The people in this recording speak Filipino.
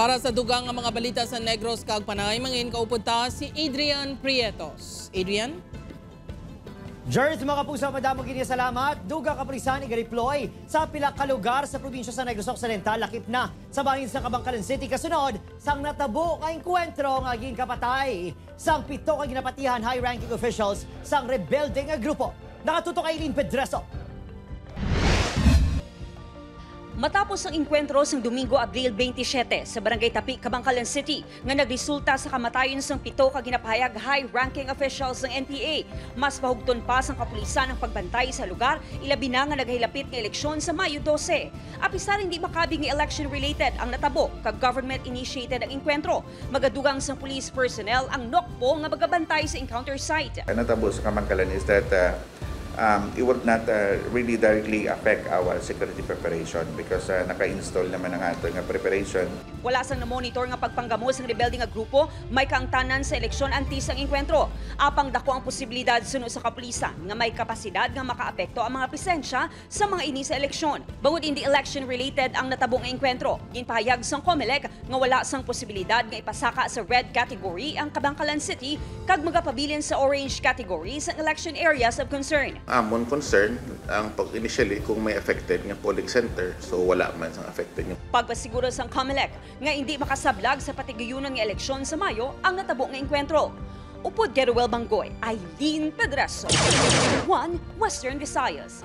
Para sa dugang nga mga balita sa Negros kag Panay mangin kaupod ta si Adrian Prietos. Adrian? Jers, mga puso, madamo kini salamat. Duga kapulisan iga-deploy sa pila ka lugar sa probinsya sa Negros Occidental lakip na sa bahin sa Kabangkalan City kasunod sang natabo nga enkwentro nga ginkapatay sang 7 ka ginapatihan high-ranking officials sang rebelde nga grupo. Nakatutok kay Eileen Pedreso. Matapos ang enkwentro sa Domingo, Abril 27 sa Barangay Tapi, Kabangkalan City nga nagresulta sa kamatayon sang 7 ka ginapahayag high-ranking officials ng NPA. Mas pahugton pa sang kapulisan ang pagbantay sa lugar, ilabi na nga naghilapit nga eleksyon sa Mayo 12. Apisar hindi makabing nga election-related ang natabo kag government-initiated ang enkwentro. Magadugang sang police personnel ang nokpo nga magabantay sa encounter site. Ang natabo sa Kabangkalan is that it would not really directly affect our security preparation because naka-install naman ang ating preparation. Wala sang na-monitor nga pagpanggamo sang rebelde nga grupo, may kaangtanan sa eleksyon antis ang enkwentro. Apang dako ang posibilidad suno sa kapulisan nga may kapasidad nga makaapekto ang mga presensya sa mga ini sa eleksyon. Bangod hindi election-related ang natabong enkwentro, ginpahayag sang COMELEC nga wala sang posibilidad nga ipasaka sa red category ang Kabangkalan City kag magapabilin sa orange category sa election areas of concern. Amon concern ang initially kung may affected nga polling center, so wala man sang affected niya. Pagpasiguro sang COMELEC nga hindi makasablag sa patigayunan nga eleksyon sa Mayo ang natabo nga enkwentro. Upod Geruel Banggoy, Eileen Pedreso, 1 Western Visayas.